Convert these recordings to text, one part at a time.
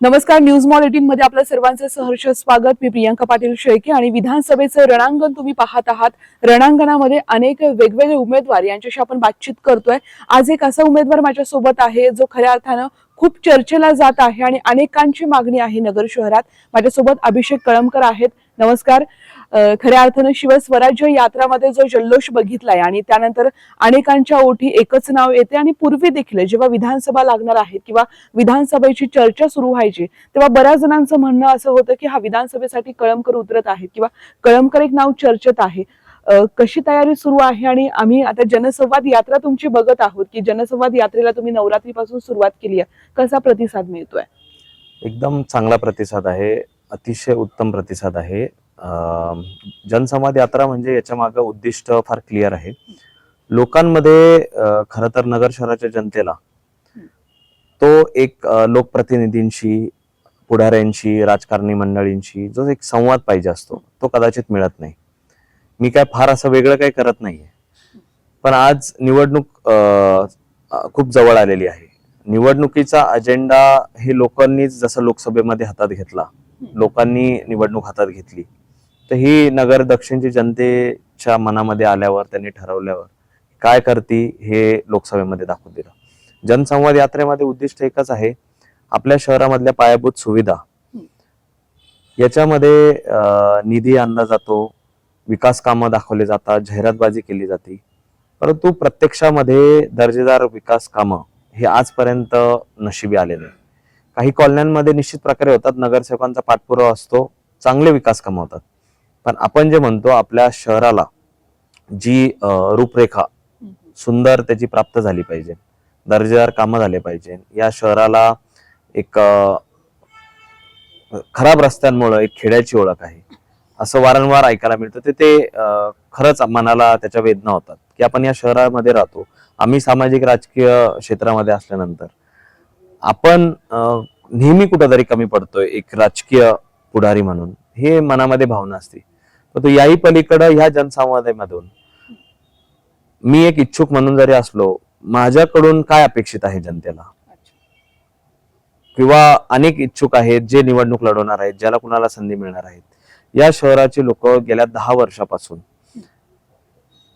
नमस्कार. News mall 18 मध्ये आपल्या सर्वांचं सहर्ष स्वागत. मी प्रियांका पाटील शेळके आणि विधानसभेचं रणांगण तुम्ही पाहत आहात. रणांगणामध्ये अनेक वेगवेगळे उमेदवार यांच्याशी आपण बातचीत करतोय. आज एक असा उमेदवार माझ्या सोबत आहे जो खऱ्या अर्थानं खूप चर्चेला जात आहे आणि अनेकांची मागणी आहे नगर शहरात. माझ्यासोबत अभिषेक कळमकर आहेत. नमस्कार. खऱ्या अर्थानं शिवस्वराज्य यात्रामध्ये जो जल्लोष बघितलाय आणि त्यानंतर अनेकांच्या ओठी एकच नाव येते आणि पूर्वी देखील जेव्हा विधानसभा लागणार आहेत किंवा विधानसभेची चर्चा सुरू व्हायची तेव्हा बऱ्याच जणांचं म्हणणं असं होतं की हा विधानसभेसाठी कळमकर उतरत आहेत किंवा कळमकर एक नाव चर्चेत आहे. कशी तयारी सुरू आहे आणि आम्ही आता जनसंवाद यात्रा तुमची बघत आहोत की जनसंवाद यात्रेला तुम्ही नवरात्रीपासून सुरुवात केली आहे, कसा प्रतिसाद मिळतोय? एकदम चांगला प्रतिसाद आहे, अतिशय उत्तम प्रतिसाद आहे. जनसंवाद यात्रा म्हणजे याच्या मागे उद्दिष्ट फार क्लिअर आहे. लोकांमध्ये खरं तर नगर शहराच्या जनतेला तो एक लोकप्रतिनिधींशी, पुढाऱ्यांशी, राजकारणी मंडळींशी जो एक संवाद पाहिजे असतो तो कदाचित मिळत नाही. मी काय फार असं वेगळं काही करत नाहीये, पण आज निवडणूक खूप जवळ आलेली आहे. निवडणुकीचा अजेंडा हे लोकांनीच जसं लोकसभेमध्ये हातात घेतला, लोकांनी निवडणूक हातात घेतली, तर ही नगर दक्षिणची जनतेच्या मनामध्ये आल्यावर त्यांनी ठरवल्यावर काय करती हे लोकसभेमध्ये दाखवून दिलं. जनसंवाद यात्रेमध्ये उद्दिष्ट एकच आहे, आपल्या शहरामधल्या पायाभूत सुविधा याच्यामध्ये निधी आणला जातो, विकास कामं दाखवले जातात, जाहिरातबाजी केली जाते, परंतु प्रत्यक्षामध्ये दर्जेदार विकास कामं हे आजपर्यंत नशिबी आले नाही. काही कॉलन्यांमध्ये निश्चित प्रकारे होतात, नगरसेवकांचा पाठपुरावा असतो, चांगले विकास कामं होतात, पण आपण जे म्हणतो आपल्या शहराला जी रूपरेखा सुंदर त्याची प्राप्त झाली पाहिजे, दर्जेदार कामं झाले पाहिजे, या शहराला एक खराब रस्त्यांमुळे एक खेड्याची ओळख आहे असं वारंवार ऐकायला मिळतं. ते खरंच मनाला त्याच्या वेदना होतात की आपण या शहरामध्ये राहतो, आम्ही सामाजिक राजकीय क्षेत्रामध्ये असल्यानंतर आपण नेहमी कुठेतरी कमी पडतोय एक राजकीय पुढारी म्हणून, हे मनामध्ये भावना असते. परंतु याही पलीकडे ह्या जनसंवादामधून मी एक इच्छुक म्हणून जरी असलो, माझ्याकडून काय अपेक्षित आहे जनतेला, किंवा अनेक इच्छुक आहेत जे निवडणूक लढवणार आहेत, ज्याला कुणाला संधी मिळणार आहेत. या शहराची लोक गेल्या 10 वर्षापासून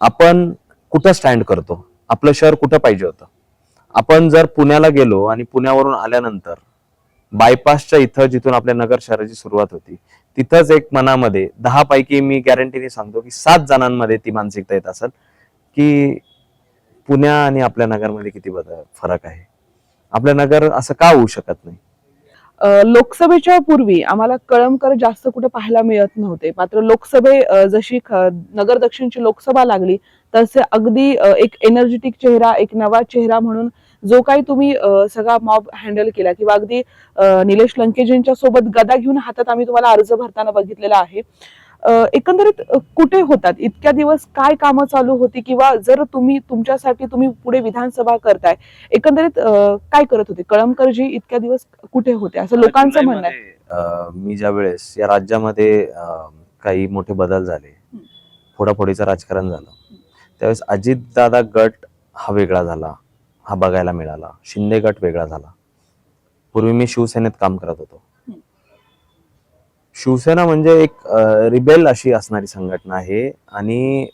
आपण कुठं स्टँड करतो, आपलं शहर कुठं पाहिजे होतं. आपण जर पुण्याला गेलो आणि पुण्यावरून आल्यानंतर बायपासच्या इथं जिथून आपल्या नगर शहराची सुरुवात होती तिथंच एक मनामध्ये 10 पैकी मी गॅरंटीने सांगतो की 7 जणांमध्ये ती मानसिकता येत असेल की पुण्या आणि आपल्या नगरमध्ये किती फरक आहे, आपलं नगर असं का होऊ शकत नाही. लोकसभेच्या पूर्वी आम्हाला कळमकर जास्त कुठे पाहायला मिळत नव्हते, मात्र जशी नगर दक्षिणची लोकसभा लागली तसे अगदी एक एनर्जेटिक चेहरा, एक नवा चेहरा म्हणून जो काही तुम्ही सगळा मॉब हँडल केला किंवा अगदी निलेश लंकेजींच्या सोबत गदा घेऊन हातात आम्ही तुम्हाला अर्ज भरताना बघितलेला आहे. एकंदरीत कुठे होतात इतक्या दिवस, काय कामं चालू होती किंवा जर तुमच्यासाठी तुम्ही पुढे विधानसभा करताय, एकंदरीत काय करत होते कळमकरजी इतक्या दिवस, कुठे होते असं लोकांचं म्हणणं आहे. मी ज्या वेळेस या राज्यामध्ये काही मोठे बदल झाले, फोडाफोडीचं राजकारण झालं, त्यावेळेस अजितदादा गट हा वेगळा झाला, हा बघायला मिळाला. शिंदे गट वेगळा झाला. पूर्वी मी शिवसेनेत काम करत होतो. शिवसेना म्हणजे एक रिबेल अशी असणारी संघटना आहे आणि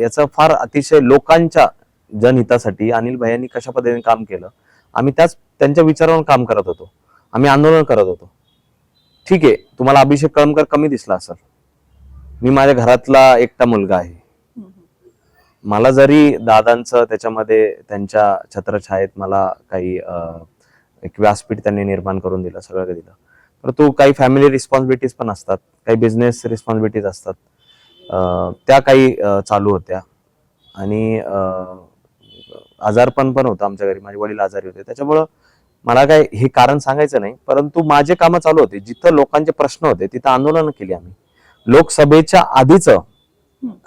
याचं फार अतिशय लोकांच्या जनहितासाठी अनिल भैयांनी कशा पद्धतीने काम केलं, आम्ही त्यांच्या विचारावर काम करत होतो, आम्ही आंदोलन करत होतो. ठीक आहे, तुम्हाला अभिषेक कळमकर कमी दिसला असेल, मी माझ्या घरातला एकटा मुलगा आहे. मला जरी दादांचं त्याच्यामध्ये त्यांच्या छत्रछायेत मला काही एक व्यासपीठ त्यांनी निर्माण करून दिलं, सगळं दिलं, परंतु काही फॅमिली रिस्पॉन्सिबिलिटीज पण असतात, काही बिझनेस रिस्पॉन्सिबिलिटीज असतात, त्या काही चालू होत्या आणि आजारपण पण होतं आमच्या घरी, माझे वडील आजारी होते, त्याच्यामुळं मला काय हे कारण सांगायचं नाही. परंतु माझे कामं चालू होते, जिथं लोकांचे प्रश्न होते तिथं आंदोलन केली आम्ही. लोकसभेच्या आधीच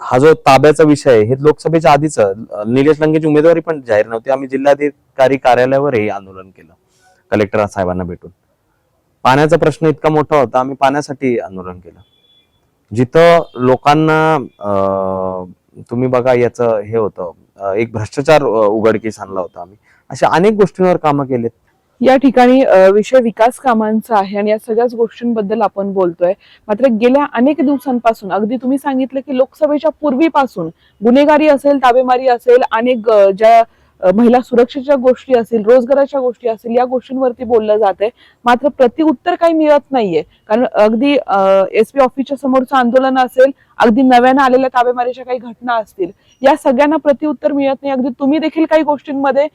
हा जो ताब्याचा विषय आहे, हे लोकसभेच्या आधीच निलेश लंकेची उमेदवारी पण जाहीर नव्हती, आम्ही जिल्हाधिकारी कार्यालयावर हे आंदोलन केलं कलेक्टर साहेबांना भेटून. पाण्याचा प्रश्न इतका मोठा होता, आम्ही पाण्यासाठी आंदोलन केलं. जिथं लोकांना तुम्ही बघा याचं हे होतं, एक भ्रष्टाचार उघडकीस आणला होता, आम्ही अशा अनेक गोष्टींवर कामं केलेत. या ठिकाणी विषय विकास कामांचा आहे आणि या सगळ्याच गोष्टींबद्दल आपण बोलतोय. मात्र गेल्या अनेक दिवसांपासून अगदी तुम्ही सांगितलं की लोकसभेच्या पूर्वीपासून गुन्हेगारी असेल, ताबेमारी असेल, अनेक ज्या महिला सुरक्षेच्या गोष्टी असतील, रोजगाराच्या गोष्टी असतील, या गोष्टींवरती बोललं जात आहे. मात्र प्रतिउत्तर काही मिळत नाहीये. कारण अगदी एसपी ऑफिसच्या समोरचं आंदोलन असेल, अगदी नव्यानं आलेल्या ताबेमारीच्या काही घटना असतील, या सगळ्यांना प्रतिउत्तर मिळत नाही. अगदी तुम्ही देखील काही गोष्टींमध्ये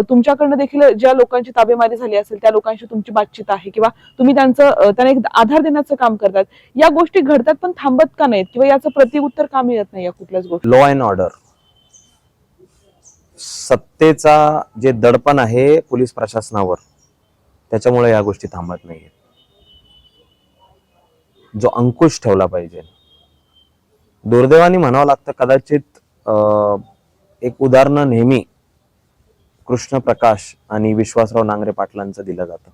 तुमच्याकडनं देखील ज्या लोकांची ताबेमारी झाली असेल त्या लोकांशी तुमची बातचीत आहे किंवा तुम्ही त्यांना एक आधार देण्याचं काम करतात. या गोष्टी घडतात पण थांबत का नाहीत किंवा याचं प्रतिउत्तर का मिळत नाही या कुठल्याच गोष्टी? लॉ अँड ऑर्डर, सत्तेचा जे दडपण आहे पोलीस प्रशासनावर, त्याच्यामुळे या गोष्टी थांबत नाहीये. जो अंकुश ठेवला पाहिजे, दुर्दैवाने म्हणावं लागतं कदाचित, एक उदाहरण नेहमी कृष्ण प्रकाश आणि विश्वासराव नांगरे पाटलांचं दिलं जातं.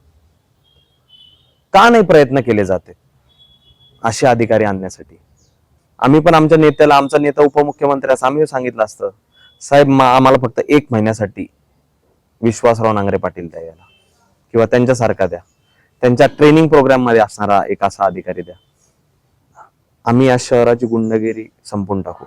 का नाही प्रयत्न केले जाते असे अधिकारी आणण्यासाठी? आम्ही पण आमच्या नेत्याला, आमचा नेता उपमुख्यमंत्री असं आम्ही सांगितलं असतं, साहेब आम्हाला फक्त 1 महिन्यासाठी विश्वासराव नांगरे पाटील द्या याला, किंवा त्यांच्यासारखा द्या, त्यांच्या ट्रेनिंग प्रोग्राम मध्ये असणारा एक असा अधिकारी द्या, आम्ही या शहराची गुंडगिरी संपून टाकू.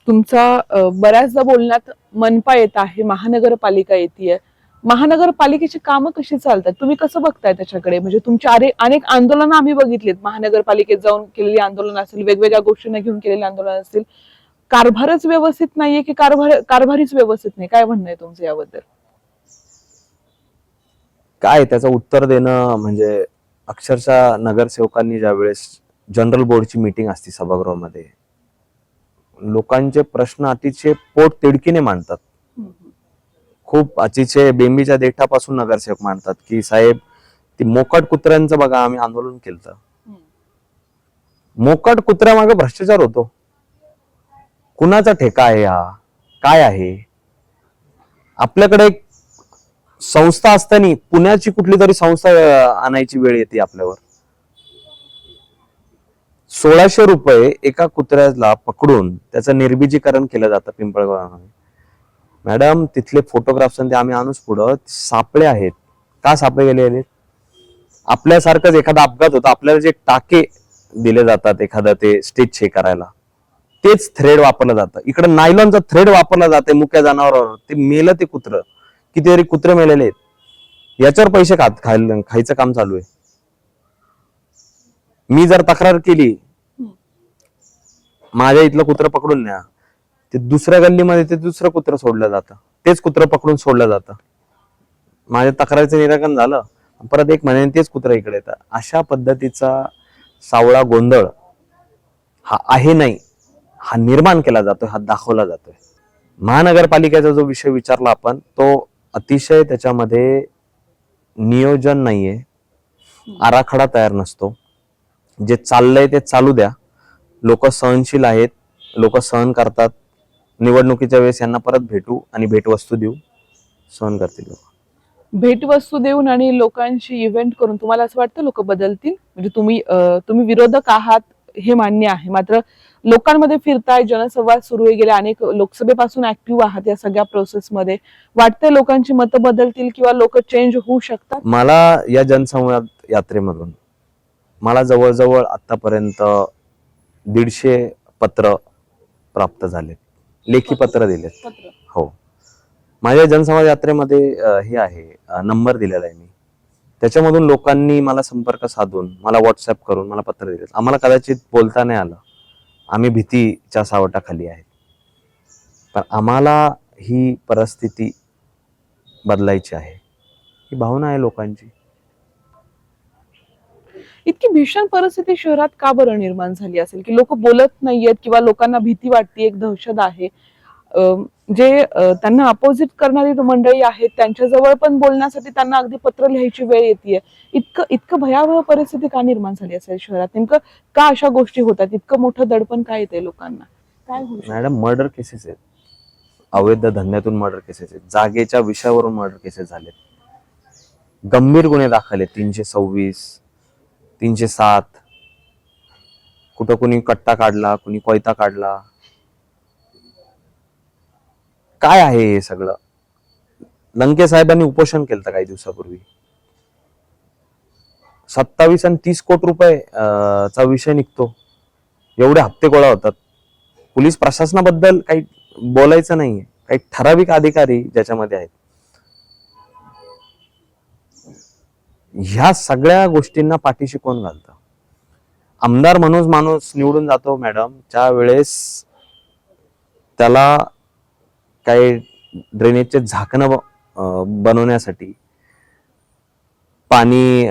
तुमचा बऱ्याचदा बोलण्यात मनपा येत आहे, महानगरपालिका येते. महानगरपालिकेची कामं कशी चालतात, तुम्ही कसं बघताय त्याच्याकडे? म्हणजे तुमची अनेक आंदोलनं आम्ही बघितलीत, महानगरपालिकेत जाऊन केलेली आंदोलन असेल, वेगवेगळ्या गोष्टींना घेऊन केलेली आंदोलन असतील. कारभारच व्यवस्थित नाहीये की कारभारीच व्यवस्थित नाही? काय म्हणणं आहे तुमचं याबद्दल? काय त्याचं उत्तर देणं म्हणजे, अक्षरशः नगरसेवकांनी ज्या वेळेस जनरल बोर्डची मीटिंग असते सभागृहामध्ये, लोकांचे प्रश्न अतिशय पोट तिडकीने मांडतात. खूप अतिशय बेंबीच्या देठापासून नगरसेवक मांडतात की साहेब, ती मोकाट कुत्र्यांचं बघा, आम्ही आंदोलन केलं, मोकाट कुत्र्यामागे भ्रष्टाचार होतो. कुणाचा ठेका आहे हा? काय आहे? आपल्याकडे एक संस्था असताना पुण्याची कुठली तरी संस्था आणायची वेळ येते आपल्यावर. 1600 रुपये एका कुत्र्याला पकडून त्याचं निर्बीजीकरण केलं जातं पिंपळगावमध्ये. मॅडम, तिथले फोटोग्राफ्स ते आम्ही आणूच पुढं, सापळे आहेत. का सापळे गेले? आपल्यासारखंच एखादा अपघात होता, आपल्याला जे टाके दिले जातात एखादा ते स्टिच हे करायला, तेच थ्रेड वापरलं जातं. इकडे नायलॉनचा थ्रेड वापरला जाते मुक्या जनावरावर. ते मेलं, ते कुत्र, कितीतरी कुत्रे मेलेले आहेत. याच्यावर पैसे खायचं काम चालू आहे. मी जर तक्रार केली, माझ्या इथलं कुत्र पकडून न्या, ते दुसऱ्या गल्लीमध्ये ते दुसरं कुत्र सोडलं जातं, तेच कुत्र पकडून सोडलं जातं. माझ्या तक्रारीचं निराकरण झालं, परत 1 महिन्याने तेच कुत्र इकडे येतात. अशा पद्धतीचा सावळा गोंधळ हा आहे नाही, हा निर्माण केला जातोय, हा दाखवला जातोय. महानगरपालिकेचा जो विषय विचारला आपण, तो अतिशय त्याच्यामध्ये नियोजन नाहीये, आराखडा तयार नसतो. जे चाललंय ते चालू द्या. लोक सहनशील आहेत, लोक सहन करतात. निवडणुकीच्या वेळेस यांना परत भेटू आणि भेटवस्तू देऊ, सहन करतील लोक. भेटवस्तू देऊन आणि लोकांशी इव्हेंट करून तुम्हाला असं वाटतं लोक बदलतील? म्हणजे तुम्ही विरोधक आहात हे मान्य आहे, मात्र लोकांमध्ये फिरताय, जनसंवाद सुरू आहे, गेल्या अनेक लोकसभेपासून ऍक्टिव्ह आहात या सगळ्या प्रोसेसमध्ये, वाटतंय लोकांची मतं बदलतील किंवा लोक चेंज होऊ शकतात? मला या जनसंवाद यात्रेमधून मला जवळजवळ आतापर्यंत 150 पत्र प्राप्त झालेत, लेखी पत्र दिलेत. हो, माझ्या जनसंवाद यात्रेमध्ये हे आहे, नंबर दिलेला आहे मी. त्याच्यामधून लोकांनी मला संपर्क साधून, मला व्हॉट्सअप करून मला पत्र दिलेत. आम्हाला कदाचित बोलता नाही आलं, आम्ही भीतीच्या सावटाखाली आहेत, पण आम्हाला ही परिस्थिती बदलायची आहे, ही भावना आहे लोकांची. इतकी भीषण परिस्थिती शहरात का बरं निर्माण झाली असेल की लोक बोलत नाहीयेत किंवा लोकांना भीती वाटते, एक दहशत आहे? त्यांना अपोजिट करणारी मंडळी आहेत, त्यांच्याजवळ पण बोलण्यासाठी त्यांना अगदी पत्र लिहायची वेळ येते. इतकं भयावह परिस्थिती का निर्माण झाली असेल शहरात? नेमकं का अशा गोष्टी होतात? इतकं मोठं दडपण काय येते लोकांना? काय होऊ शकतं? मॅडम, मर्डर केसेस आहेत, अवैध धंद्यातून मर्डर केसेस आहेत, जागेच्या विषयावरून मर्डर केसेस झालेत, गंभीर गुन्हे दाखल आहेत, 326, 307. कुठं कुणी कट्टा काढला, कुणी कोयता काढला. काय आहे हे सगळं? लंके साहेबांनी उपोषण केलं काही दिवसापूर्वी. 27 आणि 30 कोटी रुपये चा विषय निघतो. एवढे हप्ते गोळा होतात. पोलीस प्रशासनाबद्दल काही बोलायचं नाहीये. काही ठराविक अधिकारी ज्याच्यामध्ये आहेत. ह्या सगळ्या गोष्टींना पाठीशी कोण घालतं? आमदार म्हणून माणूस निवडून जातो मॅडम, ज्या वेळेस त्याला काही ड्रेनेजचे झाकणं बनवण्यासाठी पाणी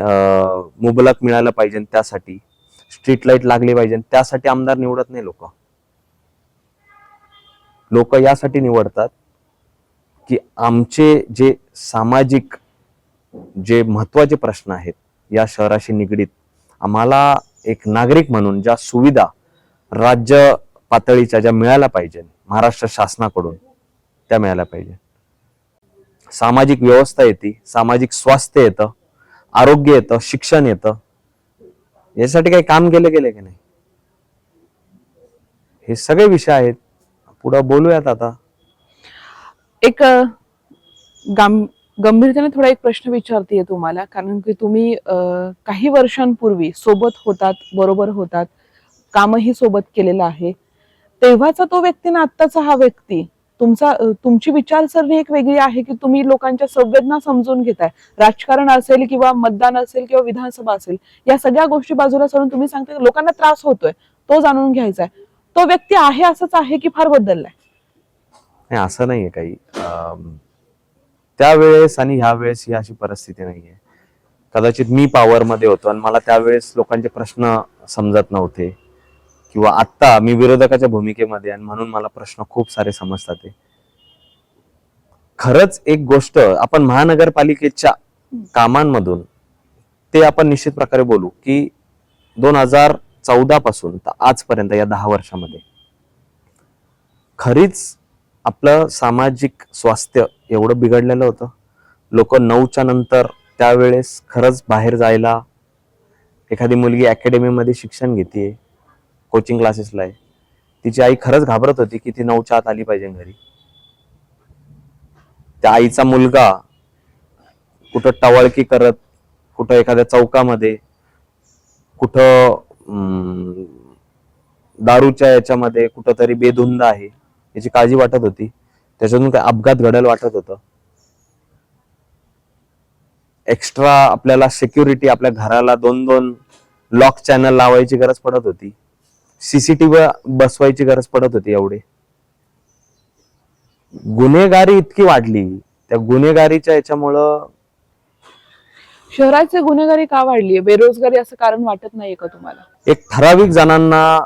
मुबलक मिळालं पाहिजे, त्यासाठी स्ट्रीट लाईट लागली पाहिजे, त्यासाठी आमदार निवडत नाही. लोक यासाठी निवडतात की आमचे जे सामाजिक जे महत्वाचे प्रश्न आहेत या शहराशी निगडीत, आम्हाला एक नागरिक म्हणून ज्या सुविधा राज्य पातळीच्या ज्या मिळायला पाहिजे महाराष्ट्र शासनाकडून, त्या मिळायला पाहिजे. सामाजिक व्यवस्था येते, सामाजिक स्वास्थ्य येतं, आरोग्य येतं, शिक्षण येतं. यासाठी काही काम गेले की नाही? हे सगळे विषय आहेत. पुढे बोलूयात. आता एक गंभीरतेने थोडा एक प्रश्न विचारतेय तुम्हाला, कारण की तुम्ही काही वर्षांपूर्वी सोबत होतात, बरोबर होतात, कामही सोबत केलेलं आहे. तेव्हाचा तो व्यक्ती ना आत्ताचा हा व्यक्ती, तुमची विचारसरणी एक वेगळी आहे की तुम्ही लोकांच्या संवेदना समजून घेताय. राजकारण असेल किंवा मतदान असेल किंवा विधानसभा असेल, या सगळ्या गोष्टी बाजूला सोडून तुम्ही सांगता लोकांना त्रास होतोय तो जाणून घ्यायचा आहे. तो व्यक्ती आहे असंच आहे की फार बदललाय? नाही, असं नाहीये काही. त्यावेळेस आणि ह्या वेळेस ही अशी परिस्थिती नाहीये. कदाचित मी पॉवर मध्ये होतो आणि मला त्यावेळेस लोकांचे प्रश्न समजत नव्हते, किंवा आत्ता मी विरोधकाच्या भूमिकेमध्ये आणि म्हणून मला प्रश्न खूप सारे समजतात. खरंच एक गोष्ट आपण महानगरपालिकेच्या कामांमधून ते आपण निश्चित प्रकारे बोलू की 2014 पासून तर आजपर्यंत या 10 वर्षामध्ये खरीच आपलं सामाजिक स्वास्थ्य एवढं बिघडलेलं होतं. लोक 9च्या नंतर त्यावेळेस खरंच बाहेर जायला, एखादी मुलगी अकॅडमीमध्ये शिक्षण घेते, कोचिंग क्लासेसला आहे, तिची आई खरंच घाबरत होती की ती 9च्या आत आली पाहिजे घरी. त्या आईचा मुलगा कुठं टवाळकी करत, कुठं एखाद्या चौकामध्ये, कुठं दारूच्या याच्यामध्ये कुठंतरी बेधुंद आहे याची काळजी वाटत होती. त्याच्यातून काही अपघात घडायला वाटत होतं. एक्स्ट्रा आपल्याला सिक्युरिटी, आपल्या घराला 2-2 लॉक चॅनल लावायची गरज पडत होती, सीसीटीव्ही बसवायची गरज पडत होती. एवढे गुन्हेगारी इतकी वाढली. त्या गुन्हेगारीच्या याच्यामुळं शहराची गुन्हेगारी का वाढली? बेरोजगारी असं कारण वाटत नाहीये का तुम्हाला? एक ठराविक जणांना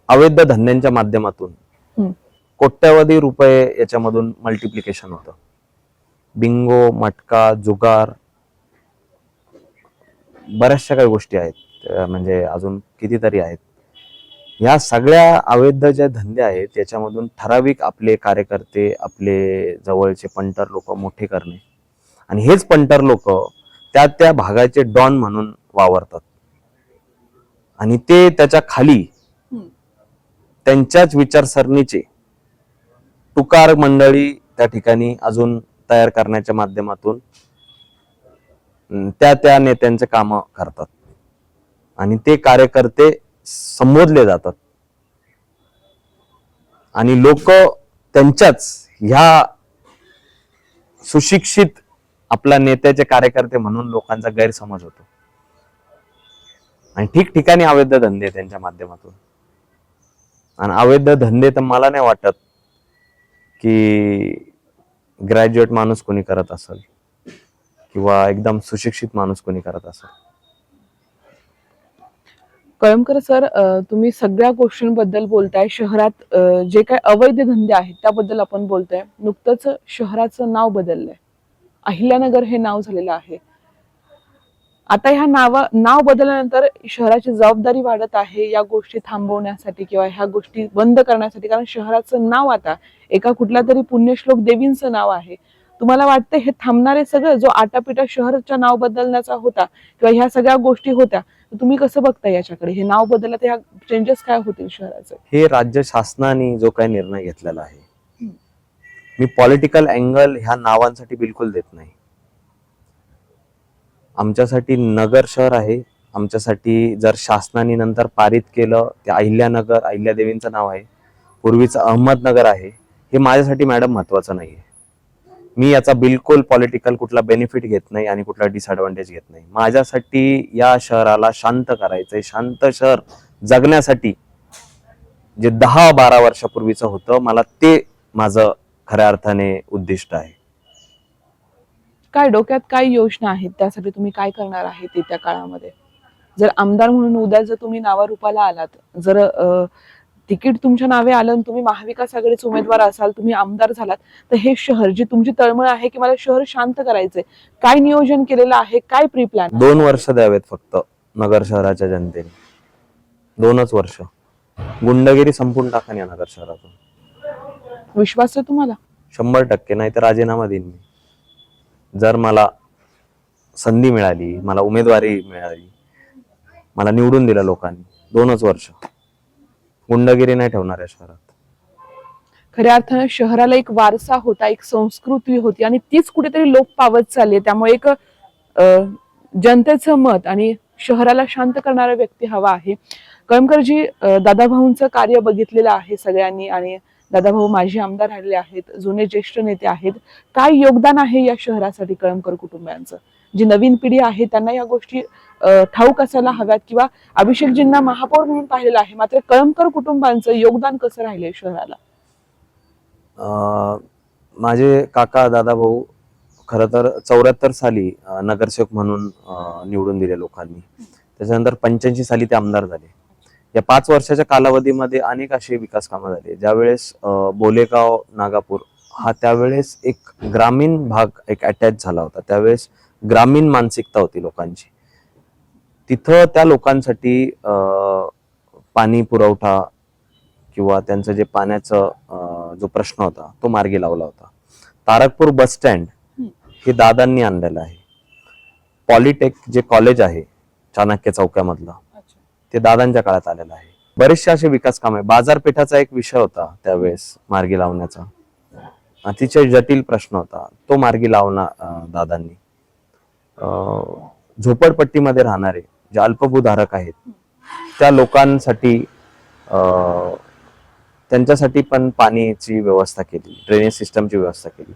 अवैध धंद्यांच्या माध्यमातून कोट्यवधी रुपये याच्यामधून मल्टिप्लिकेशन होतं. बिंगो, मटका, जुगार, बऱ्याचशा काही गोष्टी आहेत, म्हणजे अजून कितीतरी आहेत. ह्या सगळ्या अवैध जे धंदे आहेत त्याच्यामधून ठराविक आपले कार्यकर्ते, आपले जवळचे पंटर लोक मोठे करणे, आणि हेच पंटर लोक त्या भागाचे डॉन म्हणून वावरतात, आणि ते त्याच्या खाली त्यांच्याच विचारसरणीचे तुकार मंडळी त्या ठिकाणी अजून तयार करण्याच्या माध्यमातून त्या नेत्यांचे काम करतात, आणि ते कार्यकर्ते संबोधले जातात, आणि लोक त्यांच्याच ह्या सुशिक्षित आपल्या नेत्याचे कार्यकर्ते म्हणून लोकांचा गैरसमज होतो, आणि ठिकठिकाणी अवैध धंदे त्यांच्या माध्यमातून. आणि अवैध धंदे तर मला नाही वाटत की ग्रॅज्युएट माणूस कोणी करत असेल किंवा एकदम सुशिक्षित माणूस कोणी करत असेल. कळमकर सर, तुम्ही सगळ्या गोष्टींबद्दल बोलताय. शहरात जे काही अवैध धंदे आहेत त्याबद्दल आपण बोलताय. नुकतंच शहराचं नाव बदललंय, अहिल्यानगर हे नाव झालेलं आहे. आता ह्या नाव बदलल्यानंतर शहराची जबाबदारी वाढत आहे या गोष्टी थांबवण्यासाठी किंवा ह्या गोष्टी बंद करण्यासाठी, कारण शहराचं नाव आता एका कुठल्या तरी पुण्यश्लोक देवींचं नाव आहे. तुम्हाला वाटतं हे थांबणारे सगळं, जो आटापिटा शहराच्या नाव बदलण्याचा होता किंवा ह्या सगळ्या गोष्टी होत्या, तुम्ही कसं बघता याच्याकडे? हे नाव बदललं तर ह्या चेंजेस काय होतील शहराचे? हे राज्य शासनाने जो काही निर्णय घेतलेला आहे मी पॉलिटिकल अँगल ह्या नावांसाठी बिलकुल देत नाही. आमच्यासाठी नगर शहर आहे. आमच्यासाठी जर शासनाने नंतर पारित केलं ते अहिल्यानगर, अहिल्यादेवींचं नाव आहे, पूर्वीचं अहमदनगर आहे, हे माझ्यासाठी मॅडम महत्वाचं नाहीये. मी याचा बिलकुल पॉलिटिकल कुठला बेनिफिट घेत नाही आणि कुठला डिसएडव्हान्टेज घेत नाही. माझ्यासाठी या शहराला शांत करायचंय. शांत शहर जगण्यासाठी जे 10-12 वर्षापूर्वीचं होतं, मला ते माझं खऱ्या अर्थाने उद्दिष्ट आहे. काय डोक्यात काय योजना आहेत, त्यासाठी तुम्ही काय करणार आहेत येत्या काळामध्ये? जर आमदार म्हणून उद्या जर तुम्ही नावारूपाला आलात, जर तिकीट तुमच्या नावे आलं आणि तुम्ही महाविकास आघाडीचे उमेदवार असाल, तुम्ही आमदार झालात, तर हे शहर, जी तुमची तळमळ आहे की मला शहर शांत करायचंय, काय नियोजन केलेलं आहे, काय प्री प्लॅन? 2 वर्ष द्यावेत फक्त नगर शहराच्या जनतेने. 2च वर्ष. गुंडगिरी संपून टाका या नगर शहरातून. विश्वास आहे तुम्हाला? 100%. नाही तर राजीनामा देईन मी. जर मला संधी मिळाली, मला उमेदवारी मिळाली, मला निवडून दिलं लोकांनी, 2च वर्ष. गुंडगिरी नाही ठेवणार या शहरात. खऱ्या अर्थानं शहराला एक वारसा होता, एक संस्कृती होती आणि तीच कुठेतरी लोप पावत चालली. त्यामुळे एक जनतेचं मत आणि शहराला शांत करणारा व्यक्ती हवा आहे. कळमकरजी, दादाभाऊंचं कार्य बघितलेलं आहे सगळ्यांनी आणि दादाभाऊ माजी आमदार राहिलेले आहेत, जुने ज्येष्ठ नेते आहेत. काय योगदान आहे या शहरासाठी कळमकर कुटुंबियांचं? जी नवीन पिढी आहे त्यांना या गोष्टी ठाऊक असायला हव्यात, किंवा अभिषेकजींना महापौर म्हणून पाहिलेलं आहे, मात्र कळमकर कुटुंबांचं योगदान कसं राहिलंय शहराला? माझे काका दादाभाऊ खरं तर 74 साली नगरसेवक म्हणून निवडून दिले लोकांनी. त्याच्यानंतर 85 साली ते आमदार झाले. या 5 वर्षाच्या कालावधीमध्ये अनेक असे विकास कामं झाले. ज्यावेळेस बोलेगाव नागापूर हा त्यावेळेस एक ग्रामीण भाग एक अटॅच झाला होता, त्यावेळेस ग्रामीण मानसिकता होती लोकांची. तिथं त्या लोकांसाठी पाणी पुरवठा किंवा त्यांचं जे पाण्याचं जो प्रश्न होता तो मार्गी लावला होता. तारकपूर बस स्टँड हे दादांनी आणलेलं आहे. पॉलिटेक जे कॉलेज आहे चाणक्य चौकामधलं, ते दादांच्या काळात आलेलं आहे. बरेचसे असे विकास काम आहे. बाजारपेठाचा एक विषय होता त्यावेळेस मार्गी लावण्याचा, अतिशय जटिल प्रश्न होता, तो मार्गी लावणार दादांनी. झोपडपट्टीमध्ये राहणारे जे अल्पभूधारक आहेत त्या लोकांसाठी त्यांच्यासाठी पण पाण्याची व्यवस्था केली, ड्रेनेज सिस्टमची व्यवस्था केली.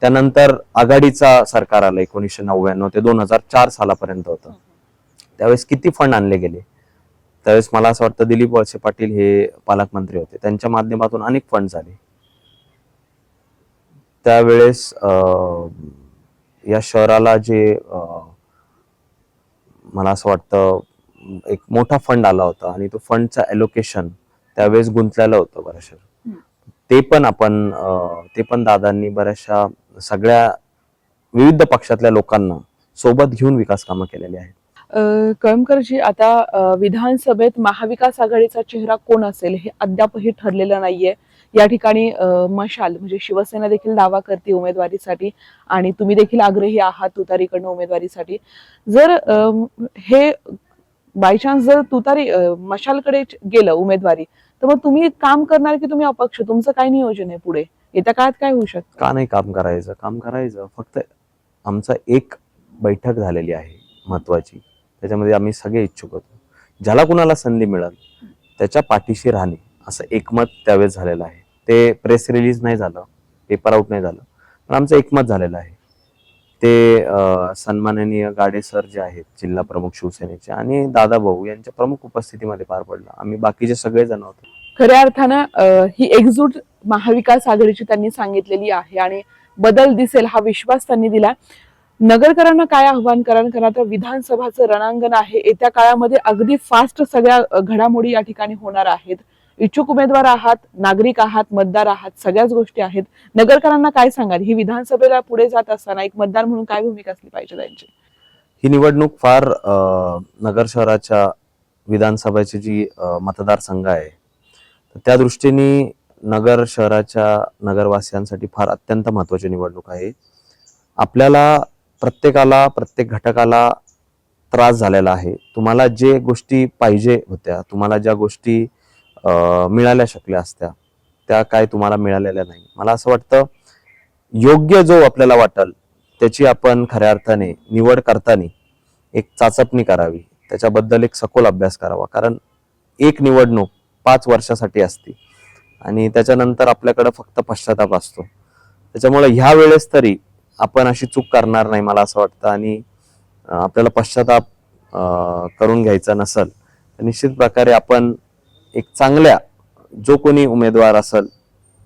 त्यानंतर आघाडीचा सरकार आलं 1999 ते 2004 सालापर्यंत होतं. त्यावेळेस किती फंड आणले गेले. त्यावेळेस मला असं वाटतं दिलीप वळसे पाटील हे पालकमंत्री होते, त्यांच्या माध्यमातून अनेक फंड झाले. त्यावेळेस या शहराला जे मला असं वाटतं एक मोठा फंड आला होता आणि तो फंडचा एलोकेशन त्यावेळेस गुंतलेलं होतं बऱ्याचशा. ते पण दादांनी बऱ्याचशा सगळ्या विविध पक्षातल्या लोकांना सोबत घेऊन विकास कामं केलेली आहेत. कळमकरजी, आता विधानसभेत महाविकास आघाडीचा चेहरा कोण असेल हे अद्यापही ठरलेलं नाहीये. या ठिकाणी मशाल म्हणजे शिवसेना देखील दावा करते उमेदवारीसाठी आणि तुम्ही देखील आग्रही आहात तुतारीकडनं उमेदवारीसाठी. जर हे बाय चान्स जर तुतारी मशालकडे गेलं उमेदवारी, तर मग तुम्ही काम करणार की तुम्ही अपक्ष? तुमचं काय नियोजन आहे पुढे? येत्या काळात काय होऊ शकतं? का नाही काम करायचं. फक्त आमचा एक बैठक झालेली आहे महत्वाची, त्याच्यामध्ये आम्ही सगळे इच्छुक होतो. ज्याला कुणाला संधी मिळेल त्याच्या पाठीशी राहणे असं एकमत त्यावेळेस झालेलं आहे. ते प्रेस रिलीज नाही झालं, पेपर आउट नाही झालं, पण आमचं एकमत झालेलं आहे. ते सन्माननीय गाडे सर जे आहेत जिल्हा प्रमुख शिवसेनेचे आणि दादाभाऊ यांच्या प्रमुख उपस्थितीमध्ये पार पडला. आम्ही बाकीचे सगळे जण होतो. खऱ्या अर्थानं ही एकजूट महाविकास आघाडीची त्यांनी सांगितलेली आहे आणि बदल दिसेल हा विश्वास त्यांनी दिला. नगरकरांना काय आव्हान कराल? कारण आता विधानसभाचं रणांगण आहे, येत्या काळामध्ये अगदी फास्ट सगळ्या घडामोडी या ठिकाणी होणार आहेत. इच्छुक उमेदवार आहात, नागरिक आहात, मतदार आहात, सगळ्याच गोष्टी आहेत. नगरकरांना काय सांगाल? ही विधानसभेला पुढे जात असताना एक मतदार म्हणून काय भूमिका असली पाहिजे त्यांची? ही निवडणूक फार नगर शहराच्या विधानसभेची जी मतदारसंघ आहे त्या दृष्टीने नगर शहराच्या नगरवासियांसाठी फार अत्यंत महत्वाची निवडणूक आहे. आपल्याला प्रत्येकाला, प्रत्येक घटकाला त्रास झालेला आहे. तुम्हाला जे गोष्टी पाहिजे होत्या, तुम्हाला ज्या गोष्टी मिळाल्या शकल्या असत्या त्या काय तुम्हाला मिळालेल्या नाही. मला असं वाटतं योग्य जो आपल्याला वाटेल त्याची आपण खऱ्या अर्थाने निवड करताना एक चाचपणी करावी, त्याच्याबद्दल एक सखोल अभ्यास करावा. कारण एक निवडणूक 5 वर्षासाठी असते आणि त्याच्यानंतर आपल्याकडे फक्त पश्चाताप असतो. त्याच्यामुळे ह्या वेळेस तरी आपण अशी चूक करणार नाही मला असं वाटतं. आणि आपल्याला पश्चाताप करून घ्यायचा नसेल तर निश्चित प्रकारे आपण एक चांगल्या जो कोणी उमेदवार असेल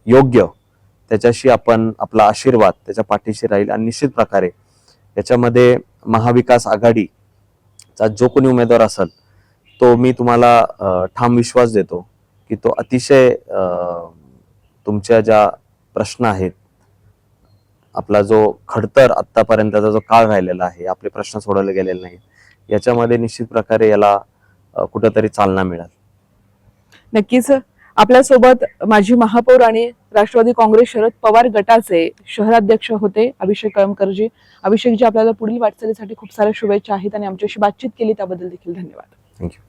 योग्य त्याच्याशी आपण आपला आशीर्वाद त्याच्या पाठीशी राहील. आणि निश्चित प्रकारे याच्यामध्ये महाविकास आघाडीचा जो कोणी उमेदवार असेल तो मी तुम्हाला ठाम विश्वास देतो की तो अतिशय तुमच्या ज्या प्रश्न आहेत, आपला जो खडतर आतापर्यंतचा जो काळ राहिलेला आहे, आपले प्रश्न सोडवले गेलेले नाहीत, याच्यामध्ये निश्चित प्रकारे याला कुठेतरी चालना मिळेल. नक्कीच आपल्यासोबत माजी महापौर आणि राष्ट्रवादी काँग्रेस शरद पवार गटाचे शहराध्यक्ष होते अभिषेक कळमकरजी. अभिषेकजी, आपल्याला पुढील वाटचालीसाठी खूप साऱ्या शुभेच्छा आहेत आणि आमच्याशी बातचीत केली त्याबद्दल देखील धन्यवाद. थँक्यू.